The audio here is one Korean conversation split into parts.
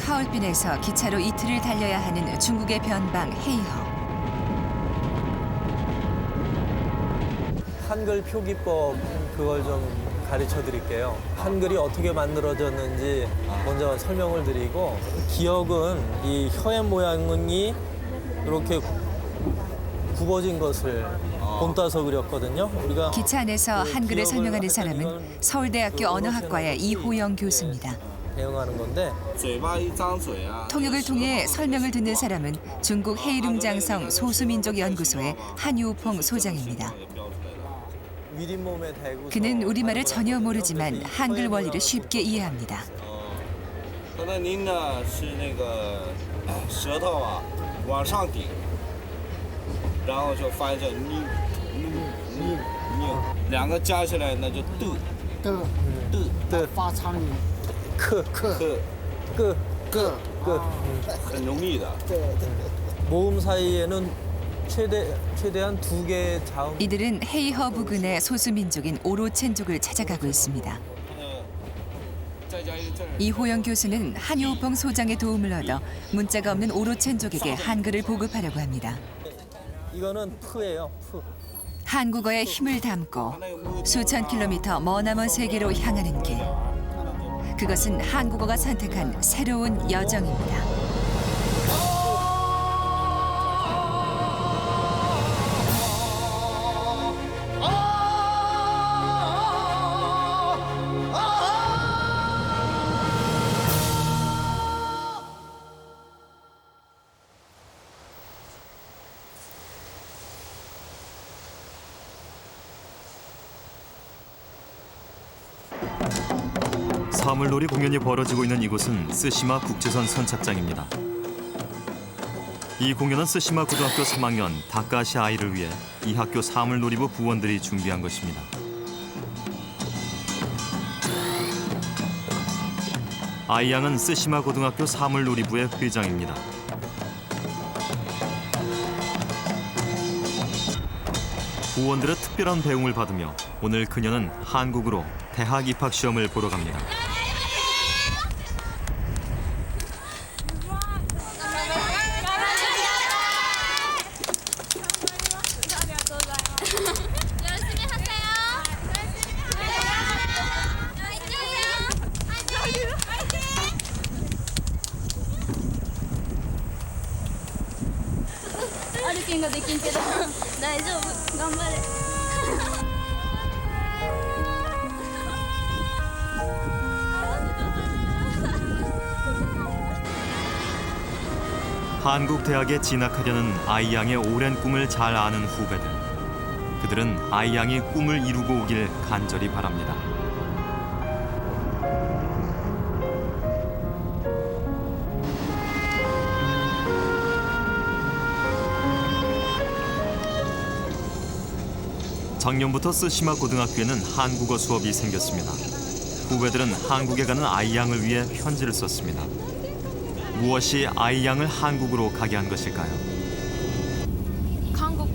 하얼빈에서 기차로 이틀을 달려야 하는 중국의 변방 헤이허. 한글 표기법 그걸 좀 가르쳐 드릴게요. 한글이 어떻게 만들어졌는지 먼저 설명을 드리고, 기역은 이 혀의 모양이 이렇게 굽어진 것을 본따서 그렸거든요. 우리가 기차 안에서 한글을 설명하는 사람은 이건 서울대학교 언어학과의 이호영 교수입니다. 대응하는 건데, 통역을 통해 설명을 듣는 사람은 중국 헤이룽장성 소수민족연구소의 한유퐁 소장입니다. 윗잇몸에 대고서 그는 우리말을 전혀 모르지만 한글 원리를 쉽게 이해합니다. 刚才您呢是那个舌头啊往上顶，然后就发成你，两个加起来那就发长音， 크, 个 끄. 很容易的。 모음 사이에는 최대한 2개의 자음. 이들은 헤이허 부근의 소수민족인 오로첸족을 찾아가고 있습니다. 再加一个字儿。 이호영 교수는 한유퐁 소장의 도움을 얻어 문자가 없는 오로첸족에게 한글을 보급하려고 합니다. 이거는 푸예요, 푸. 한국어에 힘을 담고 수천 킬로미터 머나먼 세계로 향하는 길. 그것은 한국어가 선택한 새로운 여정입니다. 사물놀이 공연이 벌어지고 있는 이곳은 쓰시마 국제선 선착장입니다. 이 공연은 쓰시마 고등학교 3학년 다카시 아이를 위해 이 학교 사물놀이부 부원들이 준비한 것입니다. 아이 양은 쓰시마 고등학교 사물놀이부의 회장입니다. 부원들의 특별한 배웅을 받으며 오늘 그녀는 한국으로 대학 입학 시험을 보러 갑니다. 한국 대학에 진학하려는 아이 양의 오랜 꿈을 잘 아는 후배들. 그들은 아이 양이 꿈을 이루고 오길 간절히 바랍니다. 작년부터 쓰시마 고등학교에는 한국어 수업이 생겼습니다. 후배들은 한국에 가는 아이 양을 위해 편지를 썼습니다. 무엇이 아이 양을 한국으로 가게 한 것일까요? 韓国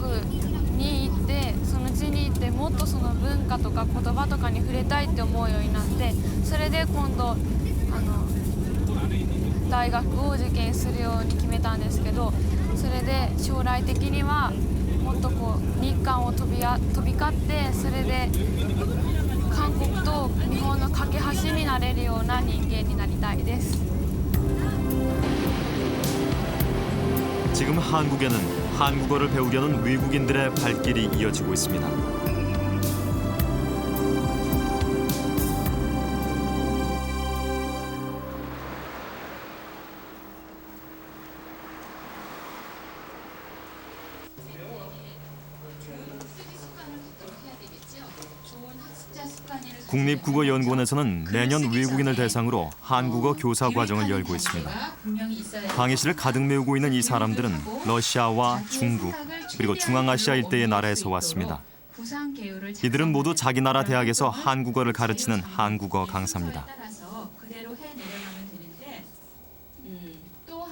に行ってその地に行ってもっとその文化とか言葉とかに触れたいって思うようになって、それで今度大学を受験するように決めたんですけど、それで将来的にはもっとこう日韓を飛び交って、それで韓国と日本の架け橋になれるような人間になりたいです。 지금 한국에는 한국어를 배우려는 외국인들의 발길이 이어지고 있습니다. 국립국어연구원에서는 내년 외국인을 대상으로 한국어 교사 과정을 열고 있습니다. 강의실을 가득 메우고 있는 이 사람들은 러시아와 중국, 그리고 중앙아시아 일대의 나라에서 왔습니다. 이들은 모두 자기 나라 대학에서 한국어를 가르치는 한국어 강사입니다.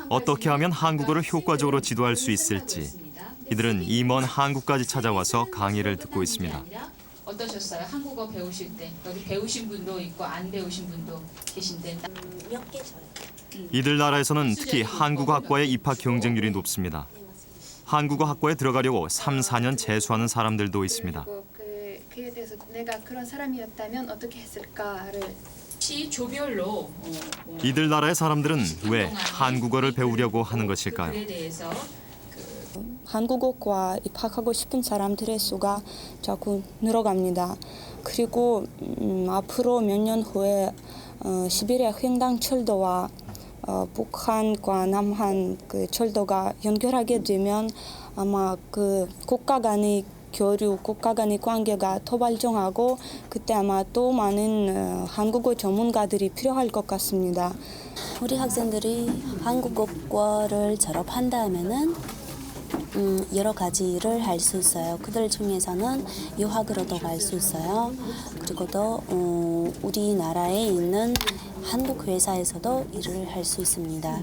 어떻게 하면 한국어를 효과적으로 지도할 수 있을지 이들은 이 먼 한국까지 찾아와서 강의를 듣고 있습니다. 어떠셨어요? 한국어 배우실 때 여기 배우신 분도 있고 안 배우신 분도 계신데 몇 개 저요. 이들 나라에서는 특히 한국어학과의 입학 경쟁률이 높습니다. 한국어학과에 들어가려고 3, 4년 재수하는 사람들도 있습니다. 그에 대해서 내가 그런 사람이었다면 어떻게 했을까를 시 조별로 이들 나라의 사람들은 왜 한국어를 배우려고 하는 것일까요? 글에 대해서 한국어과 입학하고 싶은 사람들의 수가 자꾸 늘어갑니다. 그리고 앞으로 몇 년 후에 시베리아 횡단 철도와 북한과 남한 그 철도가 연결하게 되면 아마 그 국가 간의 교류, 국가 간의 관계가 더 발전하고 그때 아마 또 많은 한국어 전문가들이 필요할 것 같습니다. 우리 학생들이 한국어과를 졸업한다면은 여러 가지 일을 할 수 있어요. 그들 중에서는 유학으로도 갈 수 있어요. 그리고 또 우리나라에 있는 한국 회사에서도 일을 할 수 있습니다.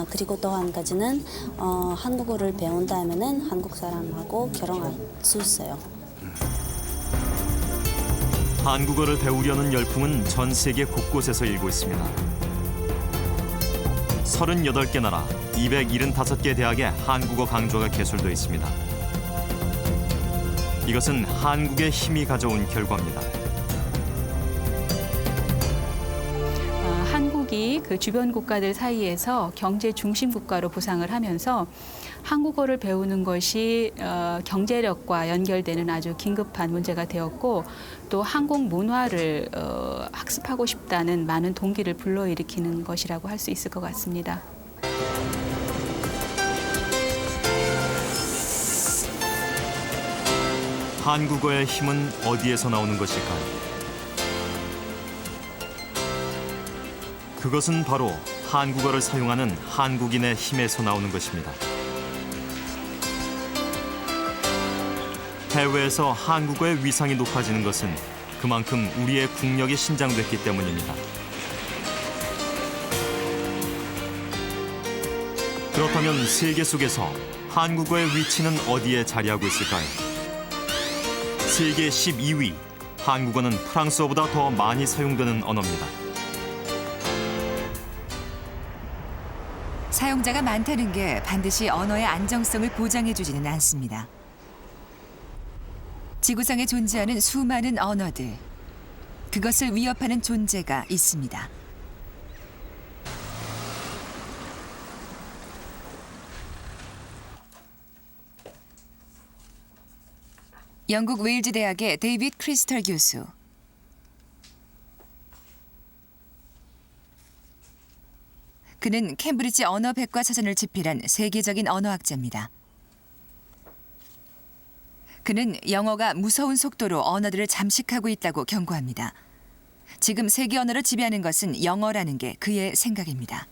그리고 또 한 가지는 한국어를 배운다면은 한국 사람하고 결혼할 수 있어요. 한국어를 배우려는 열풍은 전 세계 곳곳에서 일고 있습니다. 38개 나라, 275개 대학의 한국어 강좌가 개설돼 있습니다. 이것은 한국의 힘이 가져온 결과입니다. 한국이 그 주변 국가들 사이에서 경제 중심 국가로 부상을 하면서 한국어를 배우는 것이 경제력과 연결되는 아주 긴급한 문제가 되었고 또 한국 문화를 학습하고 싶다는 많은 동기를 불러일으키는 것이라고 할 수 있을 것 같습니다. 한국어의 힘은 어디에서 나오는 것일까요? 그것은 바로 한국어를 사용하는 한국인의 힘에서 나오는 것입니다. 해외에서 한국어의 위상이 높아지는 것은 그만큼 우리의 국력이 신장됐기 때문입니다. 그렇다면 세계 속에서 한국어의 위치는 어디에 자리하고 있을까요? 세계 12위, 한국어는 프랑스어보다 더 많이 사용되는 언어입니다. 사용자가 많다는 게 반드시 언어의 안정성을 보장해주지는 않습니다. 지구상에 존재하는 수많은 언어들, 그것을 위협하는 존재가 있습니다. 영국 웨일즈 대학의 데이빗 크리스털 교수. 그는 캠브리지 언어 백과사전을 집필한 세계적인 언어학자입니다. 그는 영어가 무서운 속도로 언어들을 잠식하고 있다고 경고합니다. 지금 세계 언어를 지배하는 것은 영어라는 게 그의 생각입니다.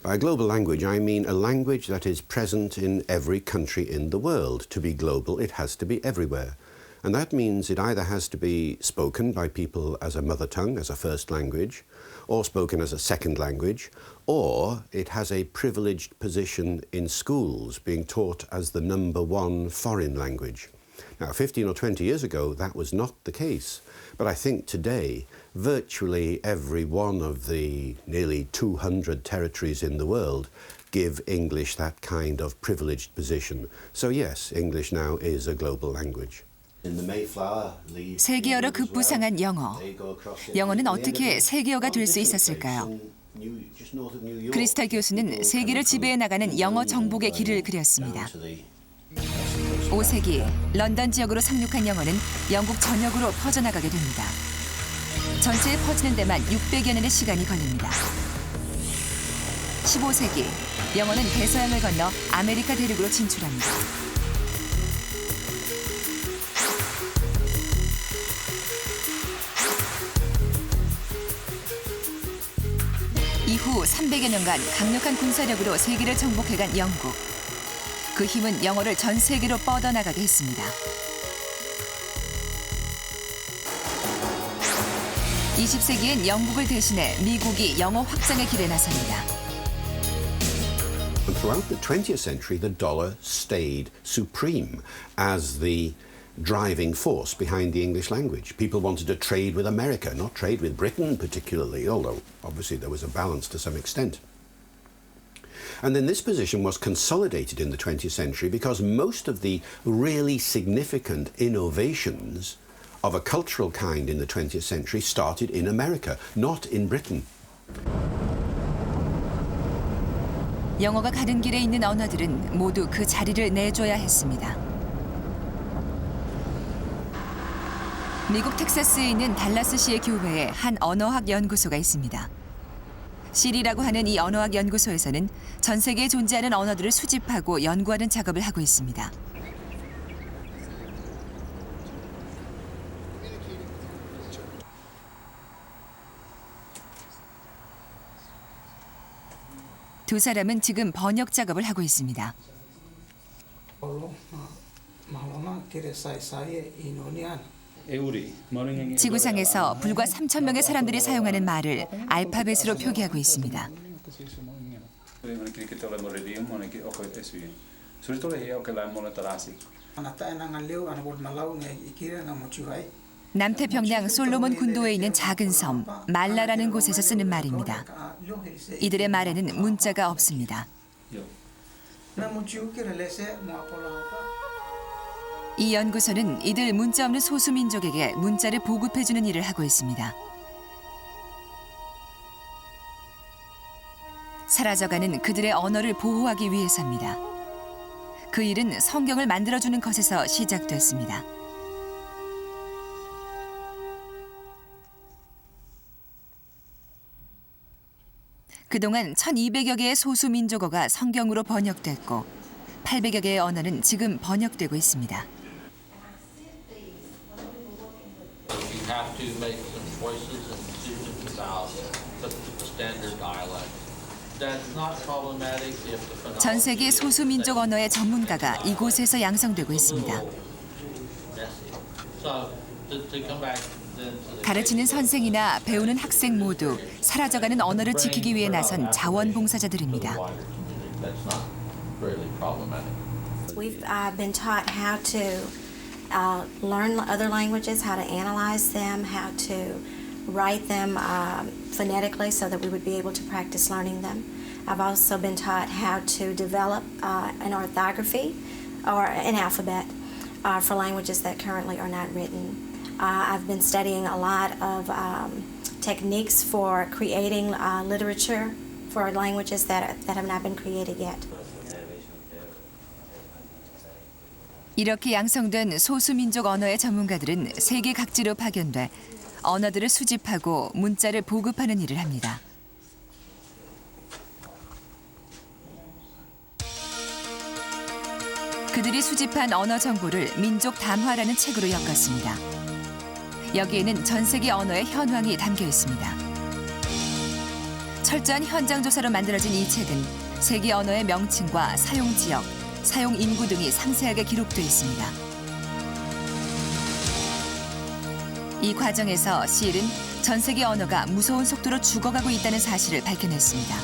By global language, I mean a language that is present in every country in the world. To be global, it has to be everywhere. And that means it either has to be spoken by people as a mother tongue, as a first language, or spoken as a second language, or it has a privileged position in schools, being taught as the #1 foreign language. Now, 15 or 20 years ago, that was not the case. But I think today, virtually every one of the nearly 200 territories in the world give English that kind of privileged position. So yes, English now is a global language. 세계어로 급부상한 영어. 영어는 어떻게 세계어가 될 수 있었을까요? 크리스탈 교수는 세계를 지배해 나가는 영어 정복의 길을 그렸습니다. 5세기 런던 지역으로 상륙한 영어는 영국 전역으로 퍼져나가게 됩니다. 전체에 퍼지는 데만 600여 년의 시간이 걸립니다. 15세기 영어는 대서양을 건너 아메리카 대륙으로 진출합니다. 이후 300여 년간 강력한 군사력으로 세계를 정복해간 영국. 그 힘은 영어를 전 세계로 뻗어나가게 했습니다. 20세기엔 영국을 대신해 미국이 영어 확장의 길에 나섭니다. And throughout the 20th century, the dollar stayed supreme as the driving force behind the English language. People wanted to trade with America, not trade with Britain particularly, although obviously there was a balance to some extent. And then this position was consolidated in the 20th century because most of the really significant innovations of a cultural kind in the 20th century started in America, not in Britain. 영어가 가는 길에 있는 언어들은 모두 그 자리를 내줘야 했습니다. 미국 텍사스에 있는 달라스시의 교회에 한 언어학 연구소가 있습니다. CIRI라고 하는 이 언어학 연구소에서는 전 세계에 존재하는 언어들을 수집하고 연구하는 작업을 하고 있습니다. 두 사람은 지금 번역 작업을 하고 있습니다. 지구상에서 불과 3,000명의 사람들이 사용하는 말을 알파벳으로 표기하고 있습니다. 남태평양 솔로몬 군도에 있는 작은 섬 말라라는 곳에서 쓰는 말입니다. 이들의 말에는 문자가 없습니다. 이 연구소는 이들 문자 없는 소수민족에게 문자를 보급해주는 일을 하고 있습니다. 사라져가는 그들의 언어를 보호하기 위해서입니다. 그 일은 성경을 만들어주는 것에서 시작됐습니다. 그동안 1,200여 개의 소수민족어가 성경으로 번역됐고 800여 개의 언어는 지금 번역되고 있습니다. 전 세계 소수민족 언어의 전문가가 이곳에서 양성되고 있습니다. 가르치는 선생이나 배우는 학생 모두 사라져가는 언어를 지키기 위해 나선 자원봉사자들입니다. We've been taught how to learn other languages, how to analyze them, how to write them phonetically so that we would be able to practice learning them. I've also been taught how to develop an orthography or an alphabet for languages that currently are not written. I've been studying a lot of techniques for creating literature for languages that have not been created yet. 이렇게 양성된 소수민족 언어의 전문가들은 세계 각지로 파견돼 언어들을 수집하고 문자를 보급하는 일을 합니다. 그들이 수집한 언어 정보를 민족 담화라는 책으로 엮었습니다. 여기에는 전 세계 언어의 현황이 담겨 있습니다. 철저한 현장 조사로 만들어진 이 책은 세계 언어의 명칭과 사용 지역, 사용 인구 등이 상세하게 기록돼 있습니다. 이 과정에서 CIRI는 전 세계 언어가 무서운 속도로 죽어가고 있다는 사실을 밝혀냈습니다.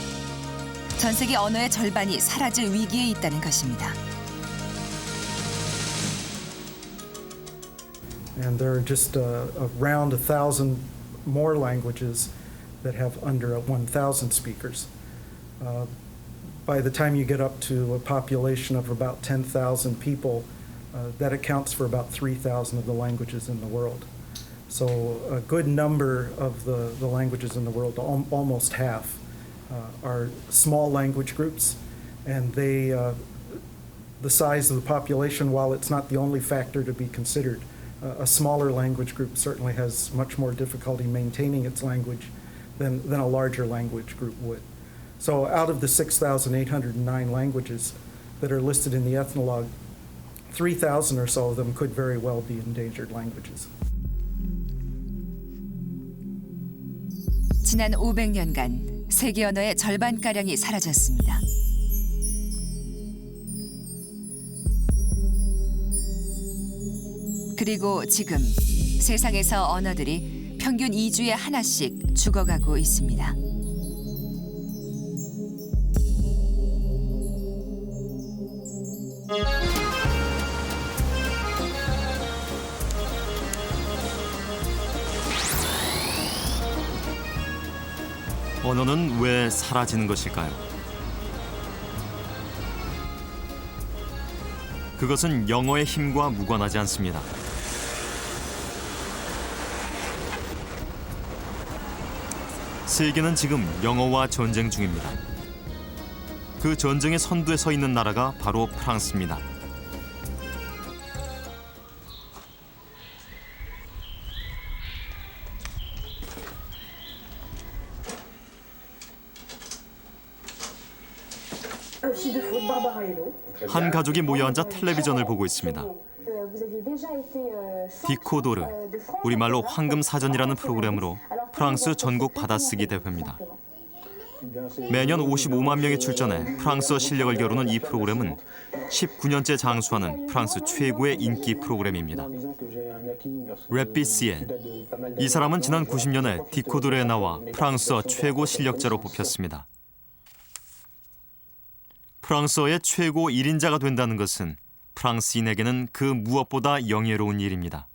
전 세계 언어의 절반이 사라질 위기에 있다는 것입니다. And there are just around 1,000 more languages that have under 1,000 speakers. By the time you get up to a population of about 10,000 people, that accounts for about 3,000 of the languages in the world. So a good number of the languages in the world, almost half, are small language groups, and they, the size of the population, while it's not the only factor to be considered, a smaller language group certainly has much more difficulty maintaining its language than a larger language group would. So out of the 6,809 languages that are listed in the ethnologue, 3,000 or so of them could very well be endangered languages. 지난 500년간 세계 언어의 절반가량이 사라졌습니다. 그리고 지금 세상에서 언어들이 평균 2주에 하나씩 죽어가고 있습니다. 언어는 왜 사라지는 것일까요? 그것은 영어의 힘과 무관하지 않습니다. 세계는 지금 영어와 전쟁 중입니다. 그 전쟁의 선두에 서 있는 나라가 바로 프랑스입니다. 한 가족이 모여 앉아 텔레비전을 보고 있습니다. 디코도르, 우리말로 황금사전이라는 프로그램으로 프랑스 전국 받아쓰기 대회입니다. 매년 55만 명이 출전해 프랑스어 실력을 겨루는 이 프로그램은 19년째 장수하는 프랑스 최고의 인기 프로그램입니다. 랩비시엔, 이 사람은 지난 90년에 디코도르에 나와 프랑스어 최고 실력자로 뽑혔습니다. 프랑스어의 최고 1인자가 된다는 것은 프랑스인에게는 그 무엇보다 영예로운 일입니다.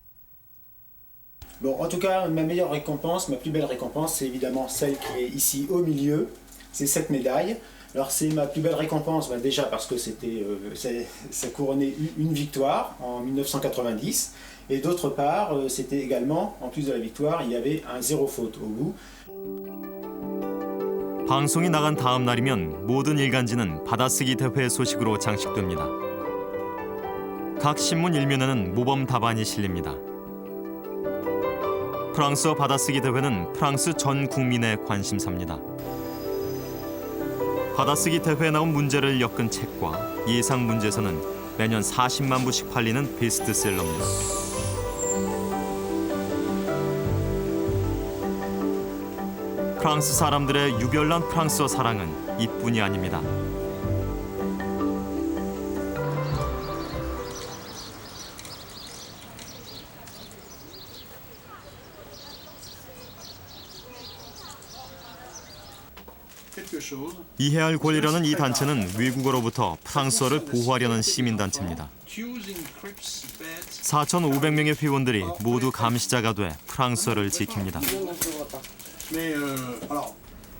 Bon, en tout cas, ma meilleure récompense, ma plus belle récompense, c'est évidemment celle qui est ici au milieu. C'est cette médaille. Alors c'est ma plus belle récompense, déjà parce que ça couronnait une victoire en 1990. Et d'autre part, c'était également, en plus de la victoire, il y avait un 0 faute au bout. 방송이 나간 다음 날이면 모든 일간지는 받아쓰기 대회 소식으로 장식됩니다. 각 신문 일면에는 모범 답안이 실립니다. 프랑스어 받아쓰기 대회는 프랑스 전 국민의 관심사입니다. 받아쓰기 대회에 나온 문제를 엮은 책과 예상 문제서는 매년 40만 부씩 팔리는 베스트셀러입니다. 프랑스 사람들의 유별난 프랑스어 사랑은 이뿐이 아닙니다. 이해할 권리라는 이 단체는 외국어로부터 프랑스어를 보호하려는 시민단체입니다. 4,500명의 회원들이 모두 감시자가 돼 프랑스어를 지킵니다.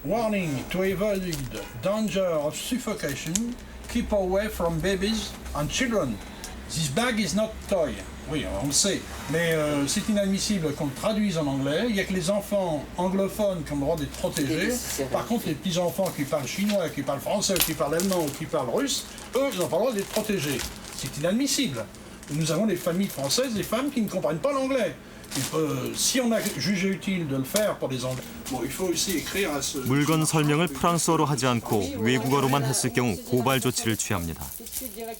Warning to avoid danger of suffocation. Keep away from babies and children. This bag is not toy. Oui, on le sait, mais c'est inadmissible qu'on le traduise en anglais. Il n'y a que les enfants anglophones qui ont le droit d'être protégés. Par contre, les petits-enfants qui parlent chinois, qui parlent français, qui parlent allemand ou qui parlent russe, eux, ils n'ont pas le droit d'être protégés. C'est inadmissible. Nous avons des familles françaises, des femmes qui ne comprennent pas l'anglais. Si on a jugé utile de le faire pour les Anglais, bon, il faut aussi écrire à ce... 물건 설명을 프랑스어로 하지 않고 외국어로만 했을 경우 고발 조치를 취합니다.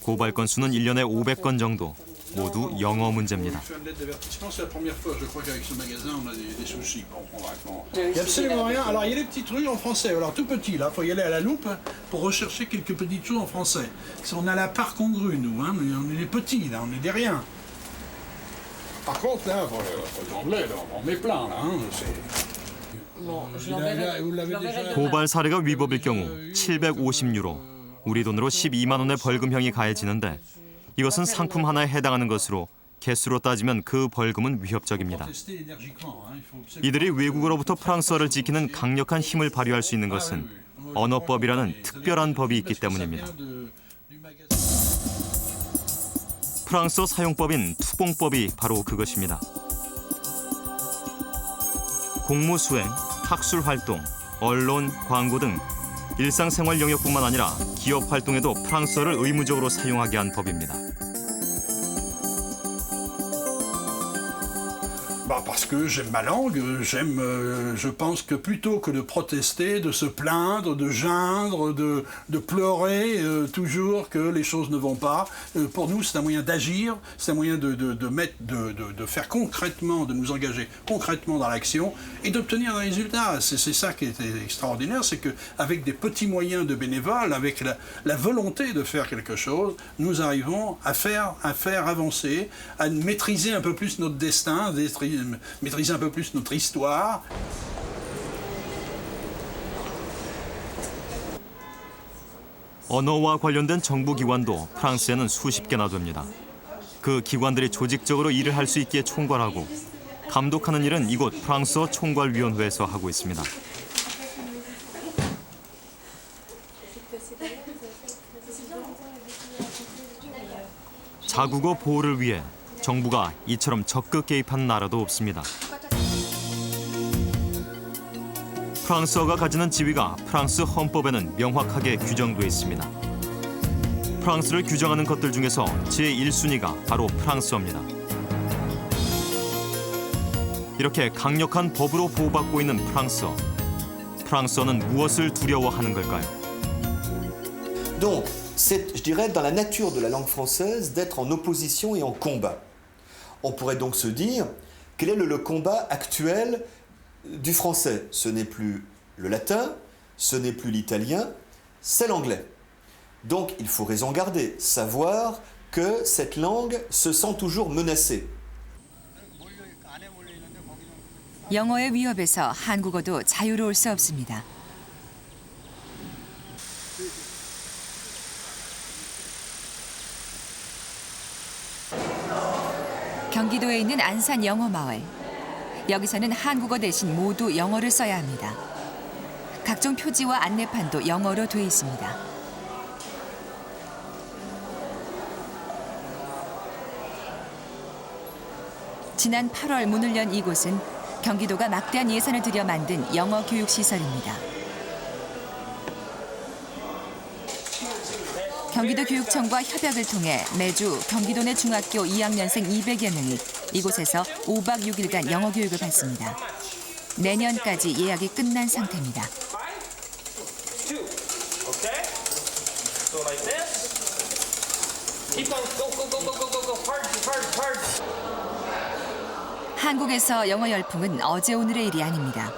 고발 건수는 1년에 500건 정도. 모두 영어 문제입니다. Il n'y a absolument rien. Alors, il y a des petits trucs en français. Alors, tout petit, là, il faut y aller à la loupe pour rechercher quelques petites choses en français. On a la part congrue, nous, hein. On est des petits, là, on est des riens. Par contre, là, l'anglais, on met plein, là. Hein. 고발 사례가 위법일 경우 750유로, 우리 돈으로 12만 원의 벌금형이 가해지는데 이것은 상품 하나에 해당하는 것으로 개수로 따지면 그 벌금은 위협적입니다. 이들이 외국어로부터 프랑스어를 지키는 강력한 힘을 발휘할 수 있는 것은 언어법이라는 특별한 법이 있기 때문입니다. 프랑스어 사용법인 투봉법이 바로 그것입니다. 공무수행, 학술활동, 언론, 광고 등 일상생활 영역뿐만 아니라 기업 활동에도 프랑스어를 의무적으로 사용하게 한 법입니다. Parce que j'aime ma langue, je pense que plutôt que de protester, de se plaindre, de geindre, de pleurer toujours que les choses ne vont pas, pour nous c'est un moyen d'agir, c'est un moyen de faire concrètement, de nous engager concrètement dans l'action et d'obtenir un résultat. C'est ça qui est extraordinaire, c'est qu'avec des petits moyens de bénévoles, avec la volonté de faire quelque chose, nous arrivons à faire avancer, à maîtriser un peu plus notre destin, maîtriser un peu plus notre histoire. 언어와 관련된 정부 기관도 프랑스에는 수십 개나 됩니다. 그 기관들이 조직적으로 일을 할 수 있게 총괄하고 감독하는 일은 이곳 프랑스어 총괄위원회에서 하고 있습니다. 자국어 보호를 위해 정부가 이처럼 적극 개입한 나라도 없습니다. 프랑스어가 가지는 지위가 프랑스 헌법에는 명확하게 규정돼 있습니다. 프랑스를 규정하는 것들 중에서 제1순위가 바로 프랑스어입니다. 이렇게 강력한 법으로 보호받고 있는 프랑스어. 프랑스어는 무엇을 두려워하는 걸까요? Donc, c'est, je dirais, dans la nature de la langue française d'être en opposition et en combat. On pourrait donc se dire, quel est le combat actuel du français? Ce n'est plus le latin, ce n'est plus l'italien, c'est l'anglais. Donc, il faut raison garder, savoir que cette langue se sent toujours menacée. 영어의 위협에서 한국어도 자유로울 수 없습니다. 경기도에 있는 안산 영어마을. 여기서는 한국어 대신 모두 영어를 써야 합니다. 각종 표지와 안내판도 영어로 돼 있습니다. 지난 8월 문을 연 이곳은 경기도가 막대한 예산을 들여 만든 영어 교육 시설입니다. 경기도 교육청과 협약을 통해 매주 경기도 내 중학교 2학년생 200여 명이 이곳에서 5박 6일간 영어 교육을 받습니다. 내년까지 예약이 끝난 상태입니다. 한국에서 영어 열풍은 어제 오늘의 일이 아닙니다.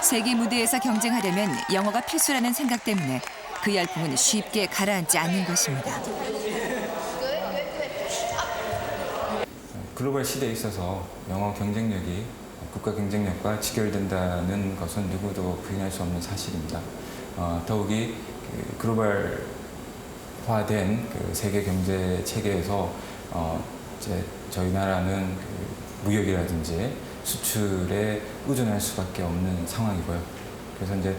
세계 무대에서 경쟁하려면 영어가 필수라는 생각 때문에 그 열풍은 쉽게 가라앉지 않는 것입니다. 글로벌 시대에 있어서 영어 경쟁력이 국가 경쟁력과 직결된다는 것은 누구도 부인할 수 없는 사실입니다. 더욱이 글로벌화된 세계 경제 체계에서 이제 저희 나라는 무역이라든지 수출에 의존할 수밖에 없는 상황이고요. 그래서 이제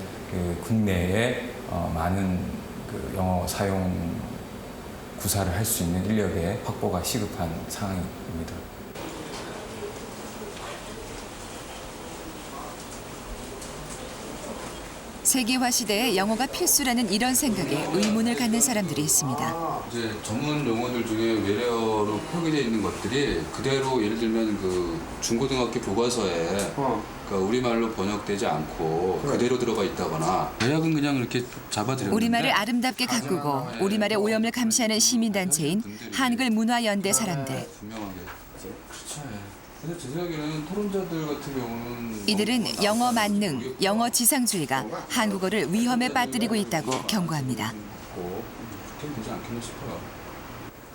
국내에 많은 영어 사용 구사를 할 수 있는 인력의 확보가 시급한 상황입니다. 세계화 시대에 영어가 필수라는 이런 생각에 의문을 갖는 사람들이 있습니다. 이제 전문 용어들 중에 외래어로 표기되어 있는 것들이 그대로 예를 들면 그 중고등학교 교과서에 그러니까 우리말로 번역되지 않고 그대로 들어가 있다거나 대학은 그냥 이렇게 잡아들였는데 우리말을 아름답게 가꾸고 우리말의 오염을 감시하는 시민단체인 한글문화연대 사람들. 분명하게 그렇죠. 그래서 제 생각에는 토론자들 같은 경우는 이들은 영어 만능, 영어 지상주의가 한국어를 위험에 빠뜨리고 있다고 경고합니다. 그렇게 되지 않겠나 싶어요.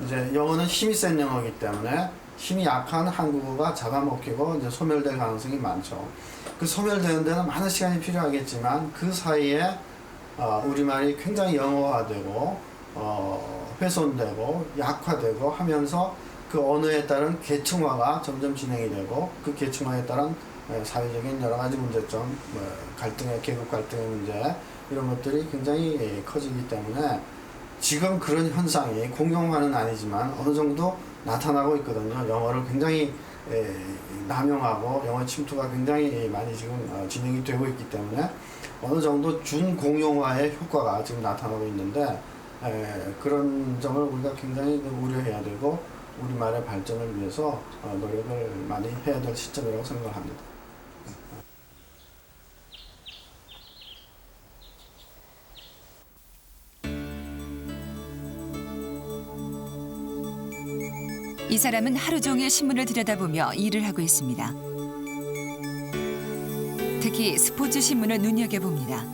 이제 영어는 힘이 센 영어이기 때문에 힘이 약한 한국어가 잡아먹히고 이제 소멸될 가능성이 많죠. 그 소멸되는 데는 많은 시간이 필요하겠지만 그 사이에 우리말이 굉장히 영어화되고 훼손되고 약화되고 하면서 그 언어에 따른 계층화가 점점 진행이 되고 그 계층화에 따른 사회적인 여러 가지 문제점, 갈등의 계급 갈등의 문제 이런 것들이 굉장히 커지기 때문에 지금 그런 현상이 공용화는 아니지만 어느 정도 나타나고 있거든요. 영어를 굉장히 남용하고 영어 침투가 굉장히 많이 지금 진행이 되고 있기 때문에 어느 정도 준공용화의 효과가 지금 나타나고 있는데 그런 점을 우리가 굉장히 우려해야 되고 우리말의 발전을 위해서 노력을 많이 해야 될 시점이라고 생각합니다. 이 사람은 하루 종일 신문을 들여다보며 일을 하고 있습니다. 특히 스포츠 신문을 눈여겨봅니다.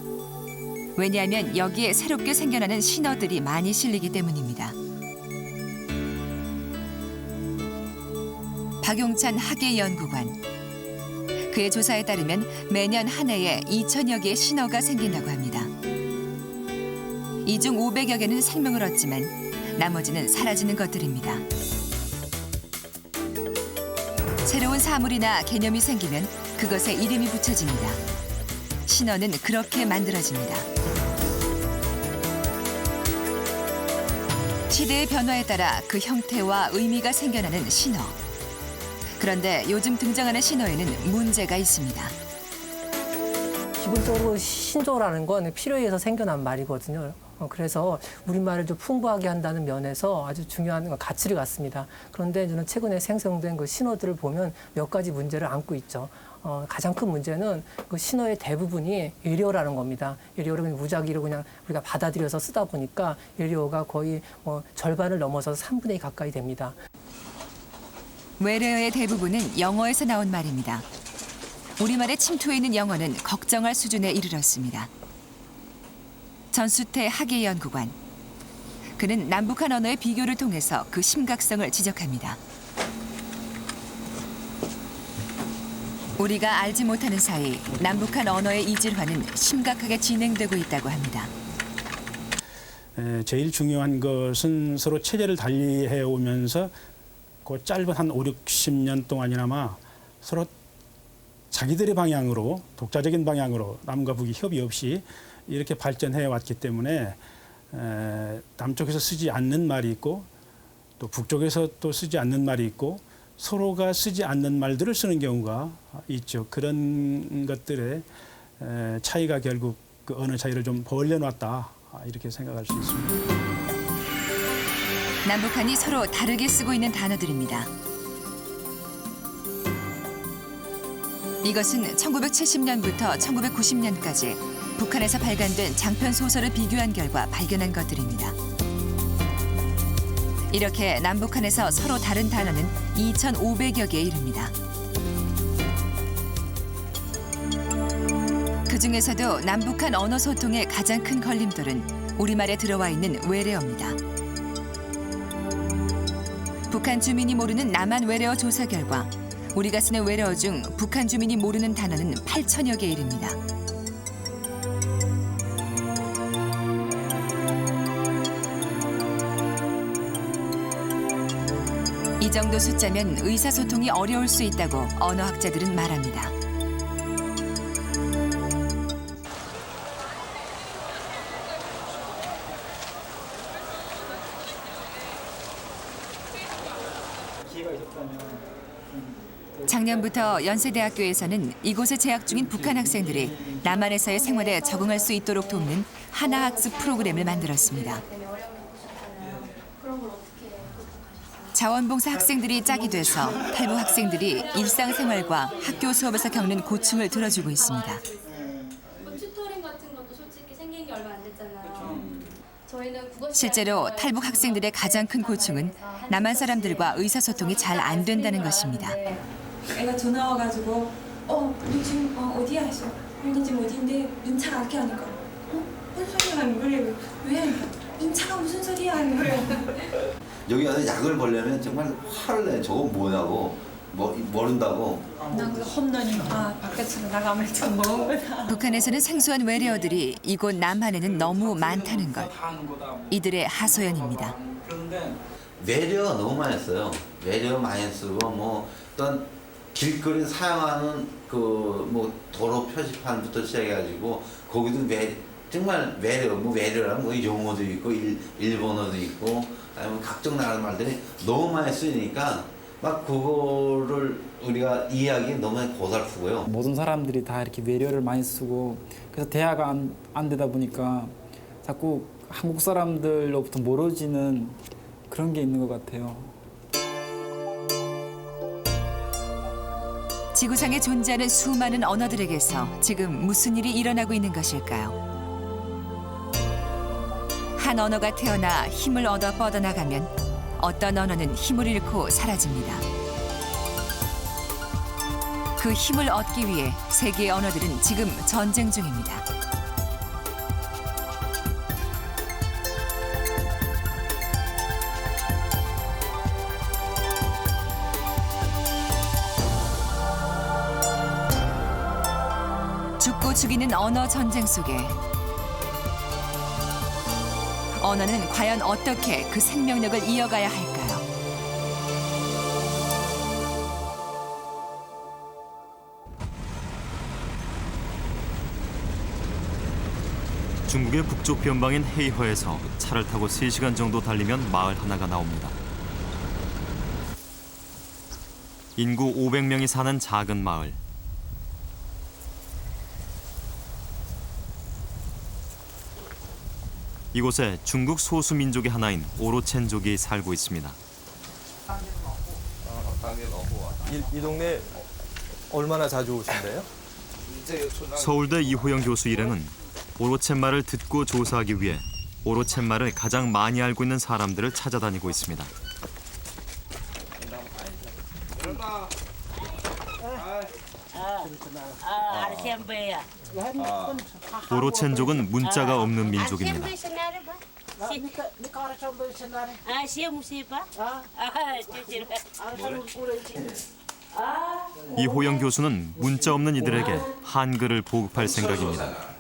왜냐하면 여기에 새롭게 생겨나는 신어들이 많이 실리기 때문입니다. 박용찬 학예연구관. 그의 조사에 따르면 매년 한 해에 2,000여 개의 신어가 생긴다고 합니다. 이 중 500여 개는 생명을 얻지만 나머지는 사라지는 것들입니다. 새로운 사물이나 개념이 생기면 그것에 이름이 붙여집니다. 신어는 그렇게 만들어집니다. 시대의 변화에 따라 그 형태와 의미가 생겨나는 신어. 그런데 요즘 등장하는 신어에는 문제가 있습니다. 기본적으로 신조라는 건 필요에 의해서 생겨난 말이거든요. 그래서 우리말을 좀 풍부하게 한다는 면에서 아주 중요한 가치를 갖습니다. 그런데 저는 최근에 생성된 그 신어들을 보면 몇 가지 문제를 안고 있죠. 가장 큰 문제는 그 신어의 대부분이 외래어라는 겁니다. 외래어를 무작위로 그냥 우리가 받아들여서 쓰다 보니까 외래어가 거의 절반을 넘어서 3분의 2 가까이 됩니다. 외래어의 대부분은 영어에서 나온 말입니다. 우리말에 침투해 있는 영어는 걱정할 수준에 이르렀습니다. 전수태 학예연구관. 그는 남북한 언어의 비교를 통해서 그 심각성을 지적합니다. 우리가 알지 못하는 사이 남북한 언어의 이질화는 심각하게 진행되고 있다고 합니다. 제일 중요한 것은 서로 체제를 달리해 오면서 그 짧은 한 5, 60년 동안이나마 서로 자기들의 방향으로, 독자적인 방향으로 남과 북이 협의 없이 이렇게 발전해 왔기 때문에 남쪽에서 쓰지 않는 말이 있고 또 북쪽에서 또 쓰지 않는 말이 있고 서로가 쓰지 않는 말들을 쓰는 경우가 있죠. 그런 것들의 차이가 결국 그 언어 차이를 좀 벌려놨다 이렇게 생각할 수 있습니다. 남북한이 서로 다르게 쓰고 있는 단어들입니다. 이것은 1970년부터 1990년까지 북한에서 발간된 장편 소설을 비교한 결과 발견한 것들입니다. 이렇게 남북한에서 서로 다른 단어는 2,500여 개에 이릅니다. 그중에서도 남북한 언어 소통의 가장 큰 걸림돌은 우리말에 들어와 있는 외래어입니다. 북한 주민이 모르는 남한 외래어 조사 결과 우리가 쓰는 외래어 중 북한 주민이 모르는 단어는 8,000여 개에 이릅니다. 이 정도 숫자면 의사소통이 어려울 수 있다고 언어학자들은 말합니다. 작년부터 연세대학교에서는 이곳에 재학 중인 북한 학생들이 남한에서의 생활에 적응할 수 있도록 돕는 하나학습 프로그램을 만들었습니다. 자원봉사 학생들이 짝이 돼서 탈북 학생들이 일상생활과 학교 수업에서 겪는 고충을 들어주고 있습니다. 튜터링 같은 것도 솔직히 생긴 게 얼마 안 됐잖아요. 실제로 탈북 학생들의 가장 큰 고충은 남한 사람들과 의사소통이 잘 안 된다는 것입니다. 애가 전화 와가지고 너 지금 어디야 했어. 나 지금 어디인데 눈차가 이렇게 하니까 무슨 소리야 하는 거예요. 왜 하니까 눈차가 무슨 소리야 하는 거예요. 여기 와서 약을 벌려면 정말 화를 내. 저거 뭐냐고 모른다고. 난 그 홈런이 바깥으로 나가면 좀 먹은 거다. 북한에서는 생소한 외래어들이 이곳 남한에는 너무 많다는 것. 이들의 하소연입니다. 외래어 너무 많이 써요. 외래어 많이 쓰고 어떤 길거리 사용하는 도로 표지판부터 시작해가지고 거기도 정말 외래어라면 영어도 있고 일본어도 있고 아니면 각종 나라 말들이 너무 많이 쓰이니까 막 그거를 우리가 이해하기 너무 고달프고요. 모든 사람들이 다 이렇게 외래어를 많이 쓰고 그래서 대화가 안 되다 보니까 자꾸 한국 사람들로부터 멀어지는 그런 게 있는 것 같아요. 지구상에 존재하는 수많은 언어들에게서 지금 무슨 일이 일어나고 있는 것일까요? 한 언어가 태어나 힘을 얻어 뻗어나가면 어떤 언어는 힘을 잃고 사라집니다. 그 힘을 얻기 위해 세계의 언어들은 지금 전쟁 중입니다. 죽고 죽이는 언어 전쟁 속에 언어는 과연 어떻게 그 생명력을 이어가야 할까요? 중국의 북쪽 변방인 헤이허에서 차를 타고 3시간 정도 달리면 마을 하나가 나옵니다. 인구 500명이 사는 작은 마을. 이곳에 중국 소수 민족의 하나인 오로첸족이 살고 있습니다. 이 동네 얼마나 자주 오신대요? 서울대 이호영 교수 일행은 오로첸 말을 듣고 조사하기 위해 오로첸 말을 가장 많이 알고 있는 사람들을 찾아다니고 있습니다. 오로첸족은 문자가 없는 민족입니다. 이호영 교수는 문자 없는 이들에게 한글을 보급할 생각입니다.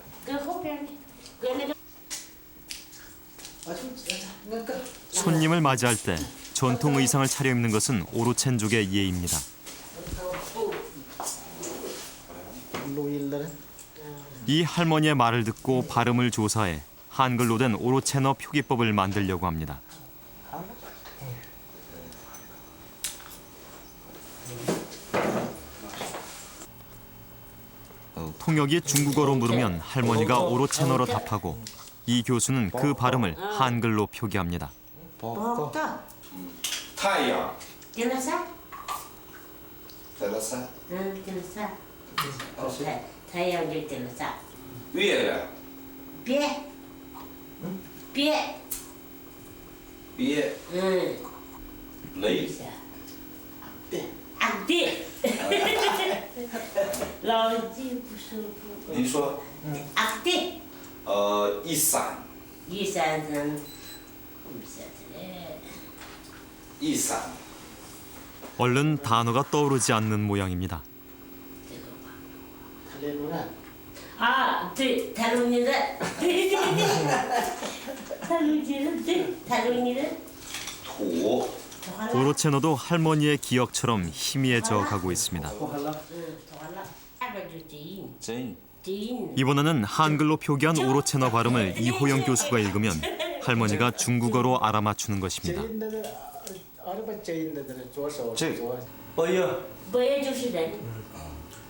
손님을 맞이할 때 전통 의상을 차려입는 것은 오로첸족의 예입니다. 이 할머니의 말을 듣고 발음을 조사해 한글로 된 오로체너 표기법을 만들려고 합니다. 통역이 중국어로 물으면 할머니가 오로체너로 답하고 이 교수는 그 발음을 한글로 표기합니다. 타이양. 위에래. 비에. 레이. 악디. 你说 악디. 一闪 얼른 단어가 떠오르지 않는 모양입니다. 아, 네, 다루니는 도. 오로체너도 할머니의 기억처럼 희미해져 가고 있습니다. 이번에는 한글로 표기한 오로체너 발음을 이호영 교수가 읽으면 할머니가 중국어로 알아맞추는 것입니다.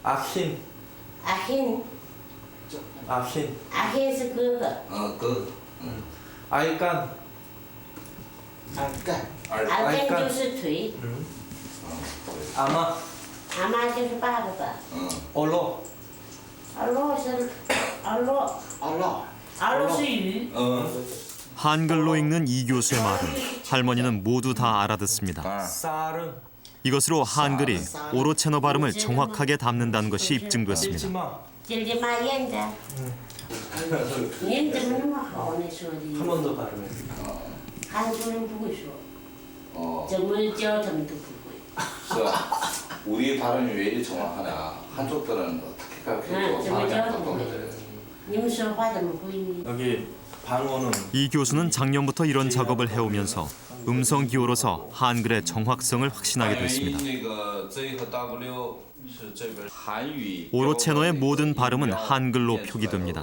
아힌.是哥哥。哥。알간. 알간 就是腿。아마. 아마 就是爸爸。얼로. 얼로是鱼。 한글로 읽는 이 교수의 말은 할머니는 모두 다 알아듣습니다. 이것으로 한글이 오로체너 발음을 정확하게 담는다는 것이 입증됐습니다. 姐姐妈验的。你怎么那么好呢？说的。 한 번 더 발음해. 한국은 不会说。怎么教他们都不会。 우리 발음이 왜 이리 정확하냐. 한쪽들은 어떻게 가르쳐도 여기 방어는 이 교수는 작년부터 이런 작업을 해오면서 음성 기호로서 한글의 정확성을 확신하게 됐습니다. 오로체너의 모든 발음은 한글로 표기됩니다.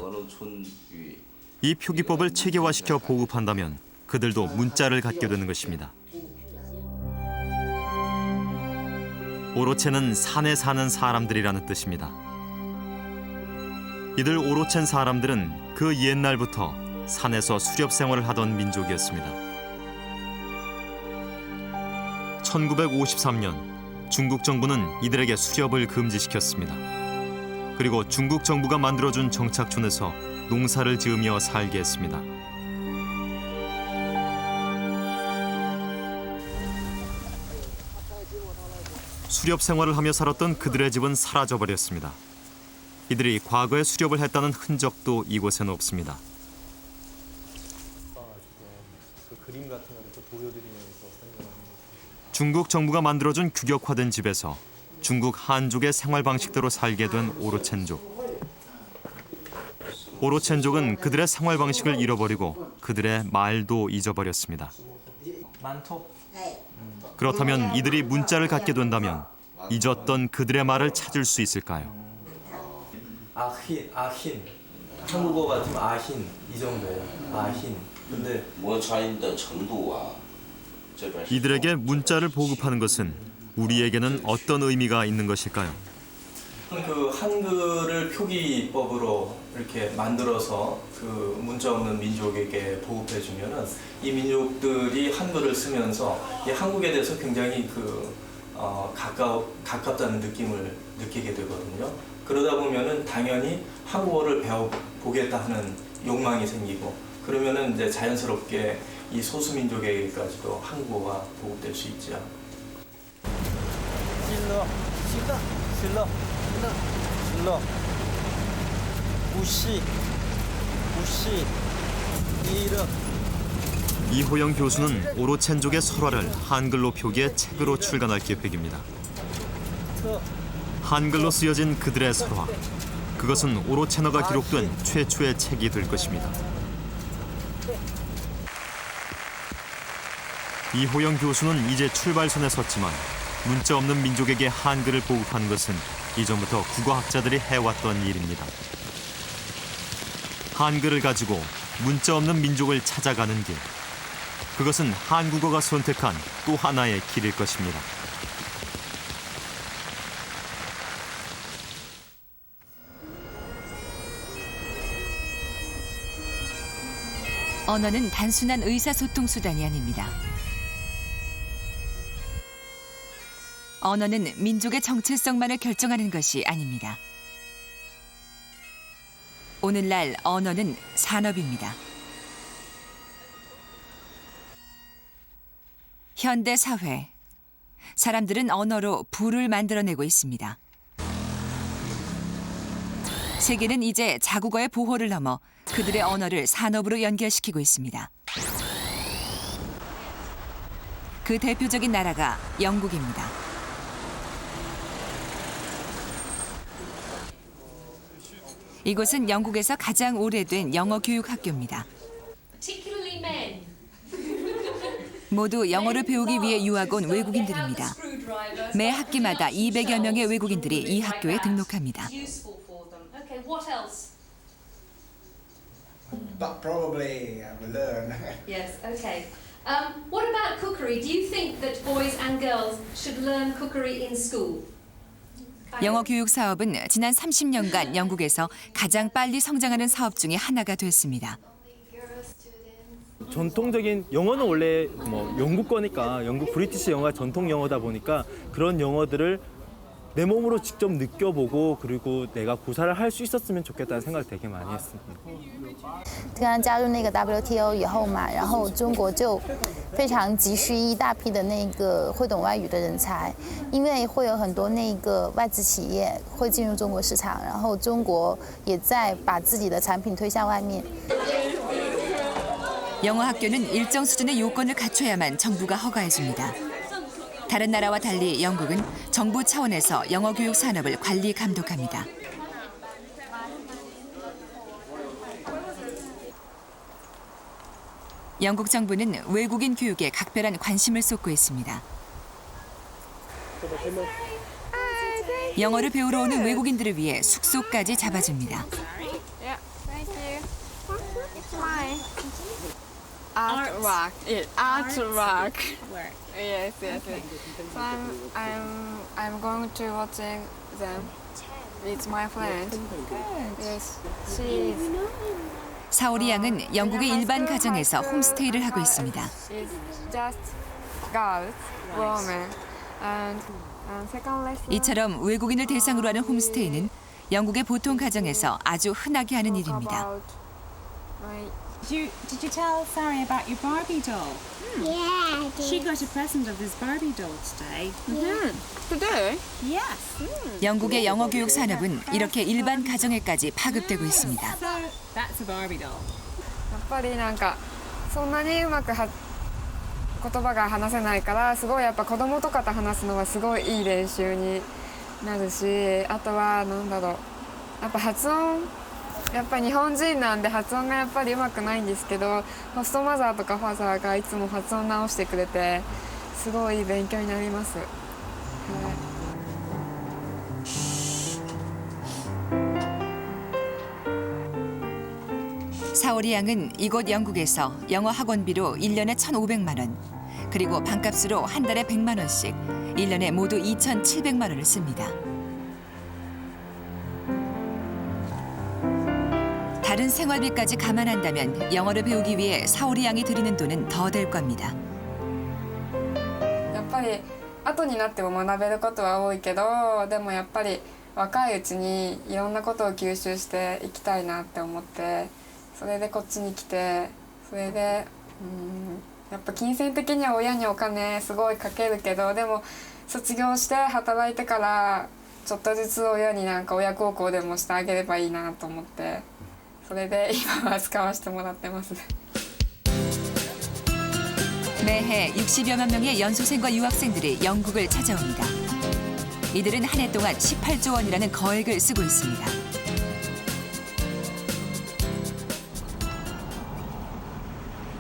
이 표기법을 체계화시켜 보급한다면 그들도 문자를 갖게 되는 것입니다. 오로체는 산에 사는 사람들이라는 뜻입니다. 이들 오로첸 사람들은 그 옛날부터 산에서 수렵 생활을 하던 민족이었습니다. 1953년 중국 정부는 이들에게 수렵을 금지시켰습니다. 그리고 중국 정부가 만들어준 정착촌에서 농사를 지으며 살게 했습니다. 수렵 생활을 하며 살았던 그들의 집은 사라져버렸습니다. 이들이 과거에 수렵을 했다는 흔적도 이곳에는 없습니다. 그림 같은 거를 또 보여드리면서 중국 정부가 만들어준 규격화된 집에서 중국 한족의 생활 방식대로 살게 된 오로첸족. 오로첸족은 그들의 생활 방식을 잃어버리고 그들의 말도 잊어버렸습니다. 만토. 그렇다면 이들이 문자를 갖게 된다면 잊었던 그들의 말을 찾을 수 있을까요? 아힌. 한국어 같으면 아힌 이 정도예요. 아힌. 근데 이들에게 문자를 보급하는 것은 우리에게는 어떤 의미가 있는 것일까요? 그 한글을 표기법으로 이렇게 만들어서 그 문자 없는 민족에게 보급해주면은 이 민족들이 한글을 쓰면서 이 한국에 대해서 굉장히 가깝다는 느낌을 느끼게 되거든요. 그러다 보면은 당연히 한국어를 배워보겠다 하는 욕망이 생기고 그러면은 이제 자연스럽게 이 소수민족에게까지도 한국어가 보급될 수 있죠. 실러 우시 이름. 이호영 교수는 오로첸족의 설화를 한글로 표기해 책으로 출간할 계획입니다. 한글로 쓰여진 그들의 설화. 그것은 오로첸어가 기록된 최초의 책이 될 것입니다. 이호영 교수는 이제 출발선에 섰지만 문자 없는 민족에게 한글을 보급하는 것은 이전부터 국어학자들이 해왔던 일입니다. 한글을 가지고 문자 없는 민족을 찾아가는 길. 그것은 한국어가 선택한 또 하나의 길일 것입니다. 언어는 단순한 의사소통 수단이 아닙니다. 언어는 민족의 정체성만을 결정하는 것이 아닙니다. 오늘날 언어는 산업입니다. 현대 사회, 사람들은 언어로 부를 만들어내고 있습니다. 세계는 이제 자국어의 보호를 넘어 그들의 언어를 산업으로 연결시키고 있습니다. 그 대표적인 나라가 영국입니다. 이곳은 영국에서 가장 오래된 영어 교육 학교입니다. 모두 영어를 배우기 위해 유학 온 외국인들입니다. 매 학기마다 200여 명의 외국인들이 이 학교에 등록합니다. But probably I will learn. Yes, okay. What about cookery? Do you think that boys and girls should learn cookery in school? 영어 교육 사업은 지난 30년간 영국에서 가장 빨리 성장하는 사업 중에 하나가 됐습니다. 전통적인 영어는 원래 영국 거니까 영국 브리티시 영어가 전통 영어다 보니까 그런 영어들을 내 몸으로 직접 느껴보고 그리고 내가 구사를 할 수 있었으면 좋겠다는 생각을 되게 많이 했습니다. 刚刚加入那个 WTO 以后嘛，然后中国就非常急需一大批的那个会懂外语的人才，因为会有很多那个外资企业会进入中国市场，然后中国也在把自己的产品推向外面。 영어 학교는 일정 수준의 요건을 갖춰야만 정부가 허가해줍니다. 다른 나라와 달리 영국은 정부 차원에서 영어 교육 산업을 관리 감독합니다. 영국 정부는 외국인 교육에 각별한 관심을 쏟고 있습니다. 영어를 배우러 오는 외국인들을 위해 숙소까지 잡아줍니다. Art rock. Art rock. Yes. So I'm going to watching them with my friend. Yes. She is. 사오리 양은 영국의 일반 가정에서 홈스테이를 하고 있습니다. It's just girls, women, and second lesson. 이처럼 외국인을 대상으로 하는 홈스테이는 영국의 보통 가정에서 아주 흔하게 하는 일입니다. Did you tell Sari about your Barbie doll? Yeah, I did. She got a present of this Barbie doll today. Today? Yes. 영국의 영어 교육 산업은 이렇게 일반 가정에까지 파급되고 있습니다. So that's a Barbie doll. やっぱりそんなにうまく言葉が話せないからすごいやっぱ子供とかと話すのはすごいいい練習になるし、あとはやっぱ発音やっぱ日本人なんで発音がやっぱりうまくないんですけど、ホストマザーとかファザーがいつも発音直してくれてすごいいい勉強になります。 사오리 양은 이곳 영국에서 영어 학원비로 1년에 1,500만 원, 그리고 방값으로 한 달에 100만 원씩 1년에 모두 2,700만 원을 씁니다. 다른 생활비까지 감안한다면 영어를 배우기 위해 사오리 양이 들이는 돈은 더 될 겁니다. やっぱり後になっても学べることは多いけど、でもやっぱり若いうちにいろんなことを吸収していきたいなって思って、それでこっちに来て、それでやっぱ金銭的には親にお金すごいかけるけど、でも卒業して働いてからちょっとずつ親になんか親孝行でもしてあげればいいなと思って、それで今は使わせてもらってます。 매해 60여만 명의 연수생과 유학생들이 영국을 찾아옵니다. 이들은 한 해 동안 18조 원이라는 거액을 쓰고 있습니다.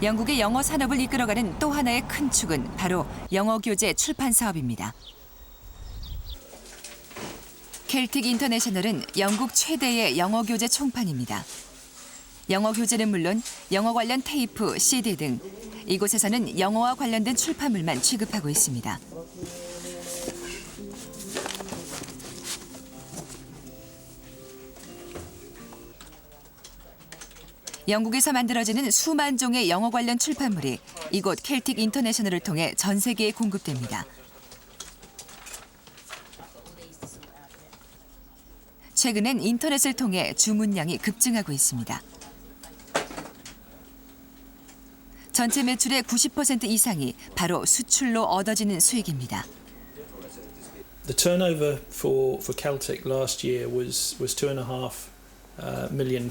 영국의 영어 산업을 이끌어가는 또 하나의 큰 축은 바로 영어 교재 출판 사업입니다. 켈틱 인터내셔널은 영국 최대의 영어 교재 총판입니다. 영어 교재는 물론 영어 관련 테이프, CD 등 이곳에서는 영어와 관련된 출판물만 취급하고 있습니다. 영국에서 만들어지는 수만 종의 영어 관련 출판물이 이곳 켈틱 인터내셔널을 통해 전 세계에 공급됩니다. 최근엔 인터넷을 통해 주문량이 급증하고 있습니다. 전체 매출의 90% 이상이 바로 수출로 얻어지는 수익입니다. The turnover for Celtic last year was £2.5 million.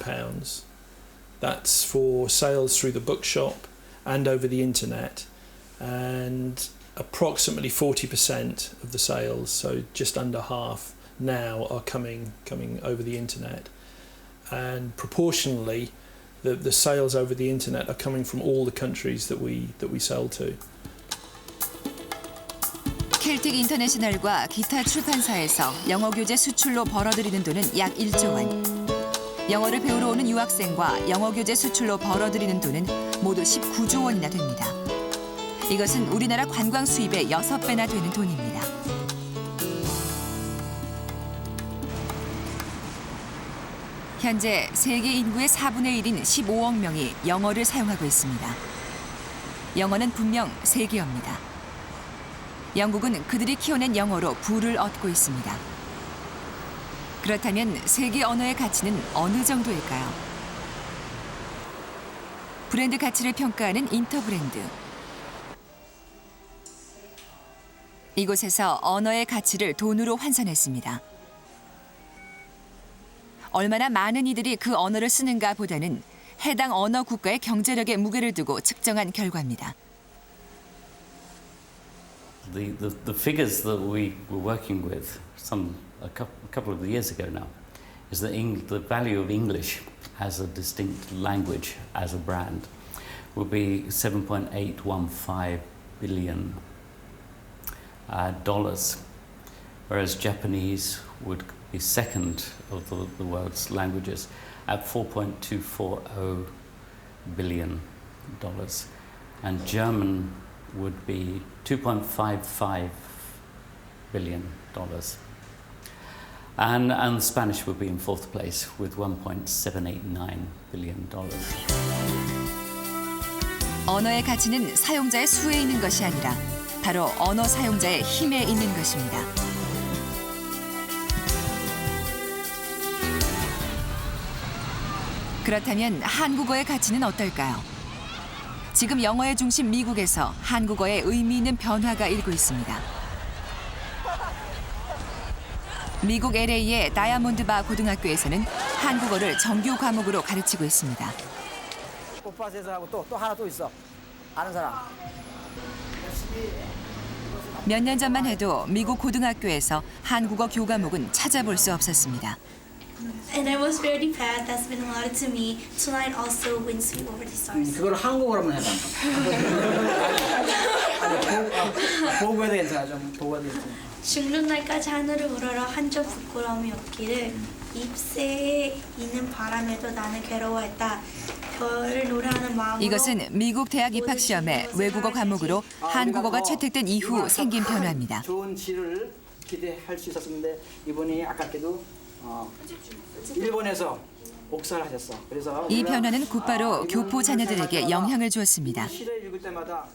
That's for sales through the bookshop and over the internet, and approximately 40% of the sales, so just under half now, are coming over the internet, and proportionally the sales over the internet are coming from all the countries that we sell to. 켈틱 인터내셔널과 기타 출판사에서 영어 교재 수출로 벌어들이는 돈은 약 1조 원. 영어를 배우러 오는 유학생과 영어 교재 수출로 벌어들이는 돈은 모두 19조 원이나 됩니다. 이것은 우리나라 관광 수입의 6배나 되는 돈입니다. 현재 세계 인구의 4분의 1인 15억 명이 영어를 사용하고 있습니다. 영어는 분명 세계어입니다. 영국은 그들이 키워낸 영어로 부를 얻고 있습니다. 그렇다면 세계 언어의 가치는 어느 정도일까요? 브랜드 가치를 평가하는 인터브랜드. 이곳에서 언어의 가치를 돈으로 환산했습니다. 얼마나 많은 이들이 그 언어를 쓰는가 보다는 해당 언어 국가의 경제력에 무게를 두고 측정한 결과입니다. The figures that we were working with a couple of years ago now is that the value of English as a distinct language, as a brand, will be $7.815 billion, whereas Japanese would be second of the world's languages at $4.240 billion, and German would be $2.55 billion, and Spanish would be in fourth place with $1.789 billion. 언어의 가치는 사용자의 수에 있는 것이 아니라 바로 언어 사용자의 힘에 있는 것입니다. 그렇다면 한국어의 가치는 어떨까요? 지금 영어의 중심 미국에서 한국어에 의미 있는 변화가 일고 있습니다. 미국 LA의 다이아몬드바 고등학교에서는 한국어를 정규 과목으로 가르치고 있습니다. 오빠 세상하고 또 하나 또 있어. 아는 사람. 몇 년 전만 해도 미국 고등학교에서 한국어 교과목은 찾아볼 수 없었습니다. And I was very bad. That's been allotted to me. Tonight also Wind Sweep Over the Stars. 그걸 한국어로 한번 해봐. 보고해도 괜찮아. 좀 보고해도 괜찮아. 죽는 날까지 하늘을 우러러 한 점 부끄러움이 없기를 잎새에 있는 바람에도 나는 괴로워했다. 별을 노래하는 마음으로. 이것은 미국 대학 입학 시험에 외국어 과목으로 한국어가 채택된 이후 생긴 변화입니다. 좋은 질을 기대할 수 있었는데 이분이 아깝게도 일본에서 복사를 하셨어. 그래서 이 변화는 곧바로 교포 자녀들에게 영향을 주었습니다. 시를 읽을 때마다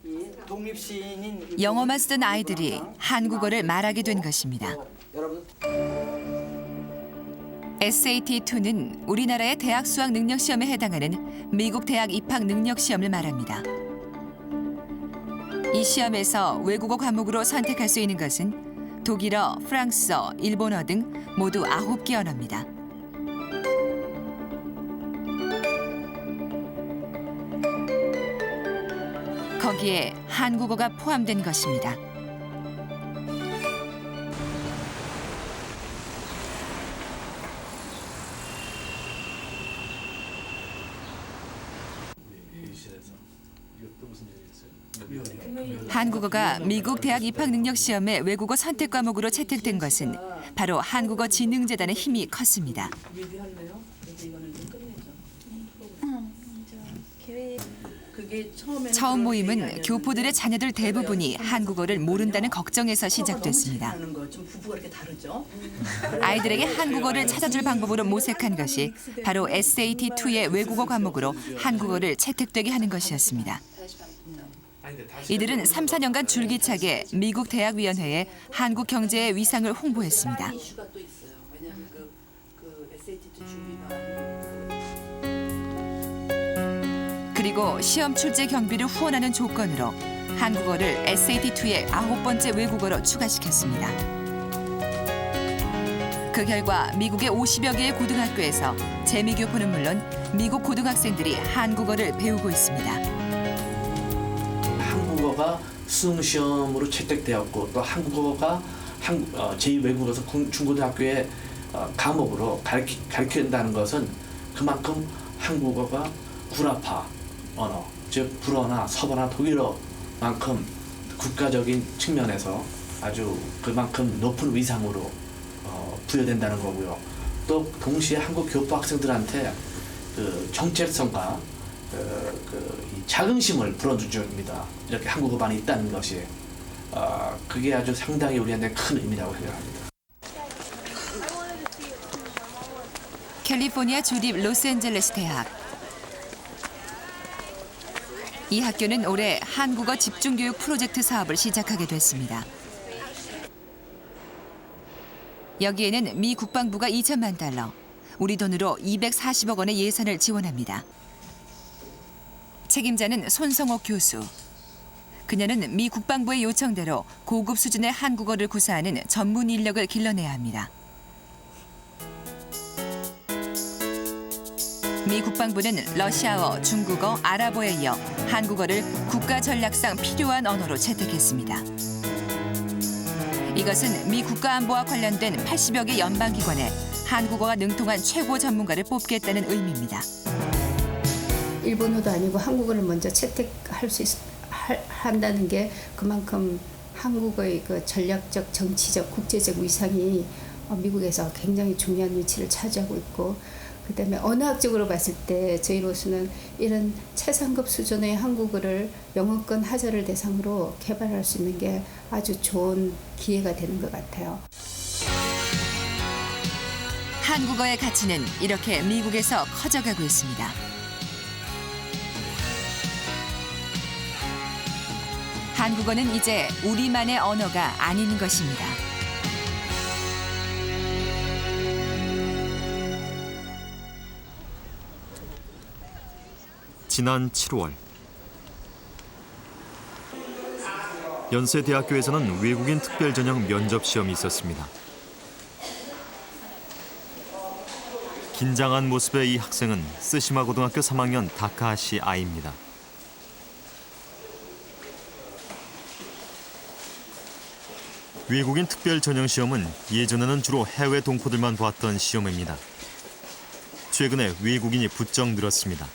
이 독립시인인 영어만 쓰던 아이들이 한국어를 말하게 된 것입니다. 여러분 SAT-2는 우리나라의 대학 수학 능력 시험에 해당하는 미국 대학 입학 능력 시험을 말합니다. 이 시험에서 외국어 과목으로 선택할 수 있는 것은 독일어, 프랑스어, 일본어 등 모두 9개 언어입니다. 거기에 한국어가 포함된 것입니다. 한국어가 미국 대학 입학 능력 시험의 외국어 선택 과목으로 채택된 것은 바로 한국어진흥재단의 힘이 컸습니다. 처음 모임은 교포들의 자녀들 대부분이 한국어를 모른다는 걱정에서 시작됐습니다. 아이들에게 한국어를 찾아줄 방법으로 모색한 것이 바로 SAT-2의 외국어 과목으로 한국어를 채택되게 하는 것이었습니다. 이들은 3, 4년간 줄기차게 미국 대학위원회에 한국 경제의 위상을 홍보했습니다. 그리고 시험 출제 경비를 후원하는 조건으로 한국어를 SAT-2의 9번째 외국어로 추가시켰습니다. 그 결과 미국의 50여 개의 고등학교에서 재미교포는 물론 미국 고등학생들이 한국어를 배우고 있습니다. 한국어가 수능시험으로 채택되었고 또 한국어가 제2외국어에서 중고등학교의 과목으로 가르친다는 것은 그만큼 한국어가 구라파 언어, 즉 불어나 서버나 독일어만큼 국가적인 측면에서 아주 그만큼 높은 위상으로 부여된다는 거고요. 또 동시에 한국 교포 학생들한테 그 정체성과 이 자긍심을 불어줍니다. 이렇게 한국어반이 있다는 것이 그게 아주 상당히 우리한테 큰 의미라고 생각합니다. 캘리포니아 주립 로스앤젤레스 대학. 이 학교는 올해 한국어 집중교육 프로젝트 사업을 시작하게 됐습니다. 여기에는 미 국방부가 2천만 달러, 우리 돈으로 240억 원의 예산을 지원합니다. 책임자는 손성옥 교수. 그녀는 미 국방부의 요청대로 고급 수준의 한국어를 구사하는 전문 인력을 길러내야 합니다. 미 국방부는 러시아어, 중국어, 아랍어에 이어 한국어를 국가 전략상 필요한 언어로 채택했습니다. 이것은 미 국가안보와 관련된 80여 개 연방기관에 한국어가 능통한 최고 전문가를 뽑겠다는 의미입니다. 일본어도 아니고 한국어를 먼저 채택할 수 한다는 게 그만큼 한국어의 그 전략적, 정치적, 국제적 위상이 미국에서 굉장히 중요한 위치를 차지하고 있고, 그다음에 언어학적으로 봤을 때 저희로서는 이런 최상급 수준의 한국어를 영어권 하자를 대상으로 개발할 수 있는 게 아주 좋은 기회가 되는 것 같아요. 한국어의 가치는 이렇게 미국에서 커져가고 있습니다. 한국어는 이제 우리만의 언어가 아닌 것입니다. 지난 7월 연세대학교에서는 외국인 특별전형 면접 시험이 있었습니다. 긴장한 모습의 이 학생은 스시마 고등학교 3학년 다카하시 아이입니다. 외국인 특별전형 시험은 예전에는 주로 해외 동포들만 봤던 시험입니다. 최근에 외국인이 부쩍 늘었습니다.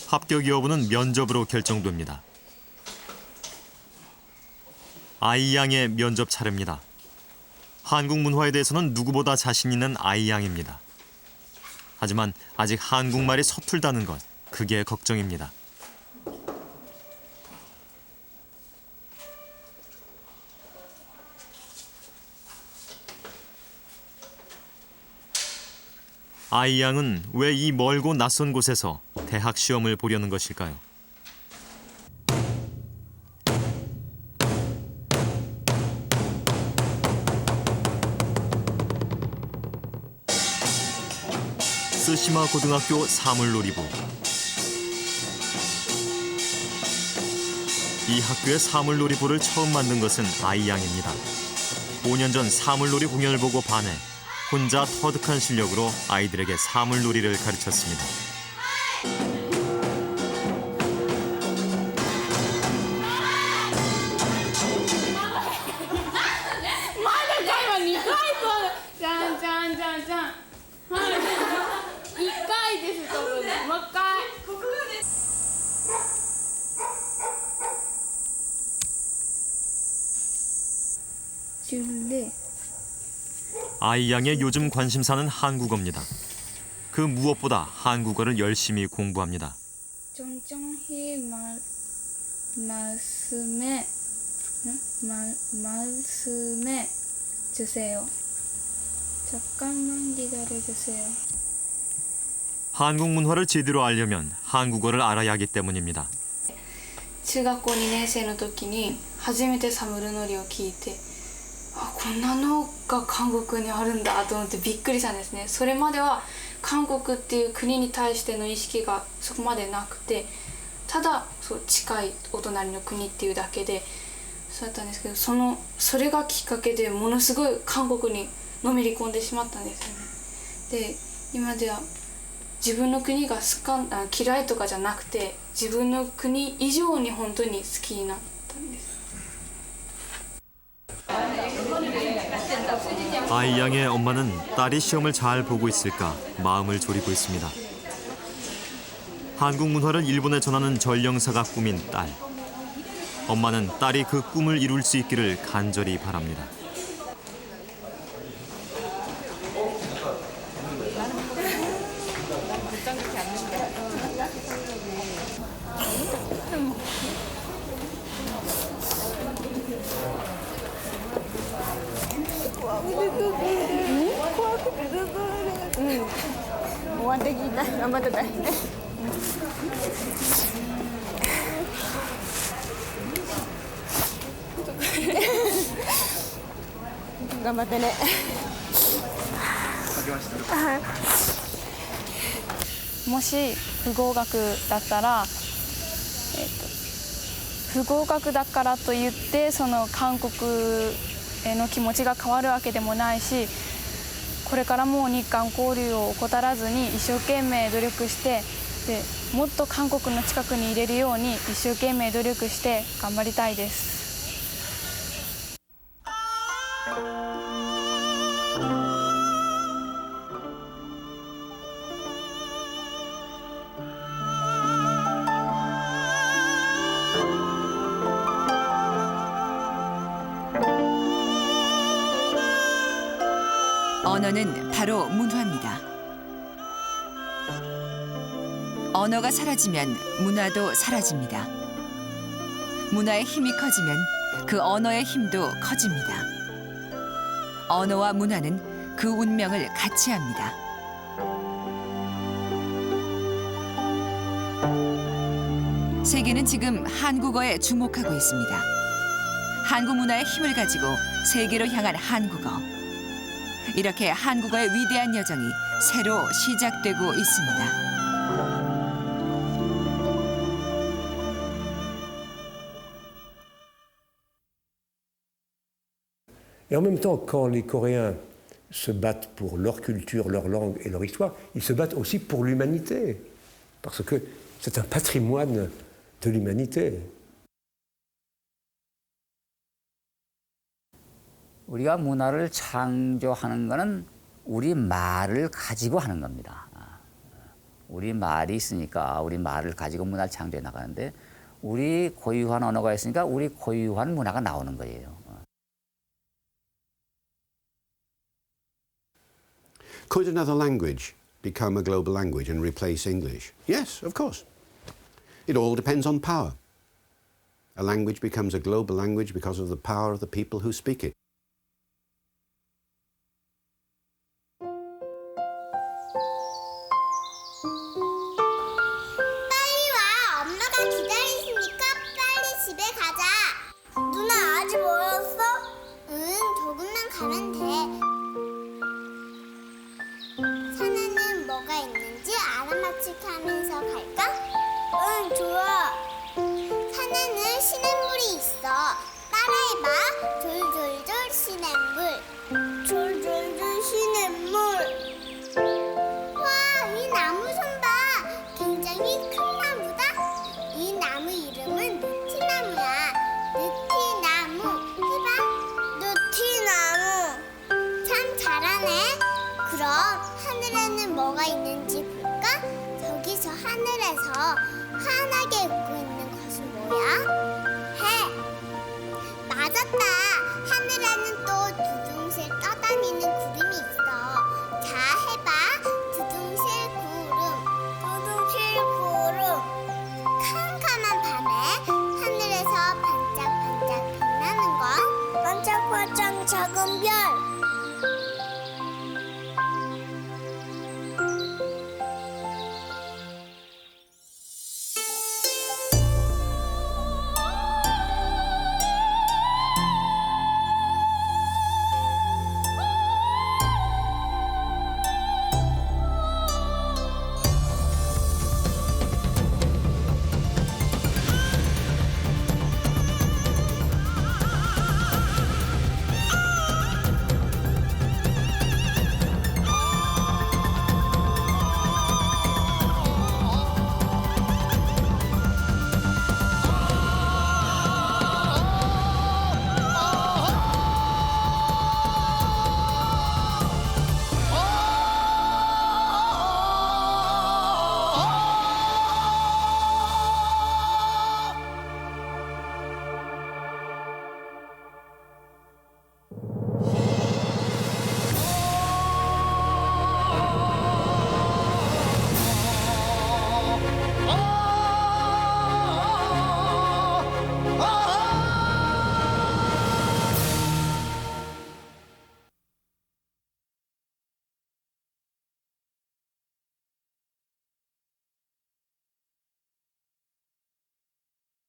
합격 여부는 면접으로 결정됩니다. 아이 양의 면접 차례입니다. 한국 문화에 대해서는 누구보다 자신 있는 아이양입니다. 하지만 아직 한국말이 서툴다는 것, 그게 걱정입니다. 아이양은 왜 이 멀고 낯선 곳에서 대학 시험을 보려는 것일까요? 스시마 고등학교 사물놀이부. 이 학교의 사물놀이부를 처음 만든 것은 아이양입니다. 5년 전 사물놀이 공연을 보고 반해 혼자 터득한 실력으로 아이들에게 사물놀이를 가르쳤습니다. 아이양의 요즘 관심사는 한국어입니다. 그 무엇보다 한국어를 열심히 공부합니다. 말씀해주세요. 잠깐만 기다려주세요. 한국 문화를 제대로 알려면 한국어를 알아야 하기 때문입니다. 中学校2年生の時に初めてサムルノリを聞いて、あ、こんなのが韓国にあるんだと思ってびっくりしたんですね。それまでは韓国っていう国に対しての意識がそこまでなくて、ただそう近いお隣の国っていうだけでそうだったんですけど、それがきっかけでものすごい韓国にのめり込んでしまったんですよね。で、今では自分の国が嫌いとかじゃなくて、自分の国以上に本当に好きになったんです。 아이양의 엄마는 딸이 시험을 잘 보고 있을까 마음을 졸이고 있습니다. 한국 문화를 일본에 전하는 전령사가 꿈인 딸. 엄마는 딸이 그 꿈을 이룰 수 있기를 간절히 바랍니다. 네. もし不合格だったら、不合格だからといってその韓国への気持ちが変わるわけでもないし、これからも日韓交流を怠らずに一生懸命努力して、でもっと韓国の近くに入れるように一生懸命努力して頑張りたいです。 언어는 바로 문화입니다. 언어가 사라지면 문화도 사라집니다. 문화의 힘이 커지면 그 언어의 힘도 커집니다. 언어와 문화는 그 운명을 같이 합니다. 세계는 지금 한국어에 주목하고 있습니다. 한국 문화의 힘을 가지고 세계로 향한 한국어. 이렇게 한국어의 위대한 여정이 새로 시작되고 있습니다. Et en même temps, quand les Coréens se battent pour leur culture, leur langue et leur histoire, ils se battent aussi pour l'humanité, parce que c'est un patrimoine de l'humanité. 우리가 문화를 창조하는 것은 우리 말을 가지고 하는 겁니다. 우리 말이 있으니까 우리 말을 가지고 문화를 창조해 나가는데 우리 고유한 언어가 있으니까 우리 고유한 문화가 나오는 거예요. Could another language become a global language and replace English? Yes, of course. It all depends on power. A language becomes a global language because of the power of the people who speak it. 빨리 와. 엄마가 기다리시니까 빨리 집에 가자. 누나 아직 멀었어? 응, 조금만 가면 돼. 산에는 뭐가 있는지 알아맞히면서 갈까? 응, 좋아. 산에는 시냇물이 있어. 따라해봐. 졸졸졸 시냇물. 졸졸졸 시냇물. 와, 이 나무 좀 봐. 굉장히 큰 나무다. 이 나무 이름은 느티나무야. 느티나무. 해봐. 느티나무. 참 잘하네. 그럼 하늘에는 뭐가 있는지 볼까? 저기서 하늘에서 환하게 웃고 있는 것은 뭐야? 해. 맞았다.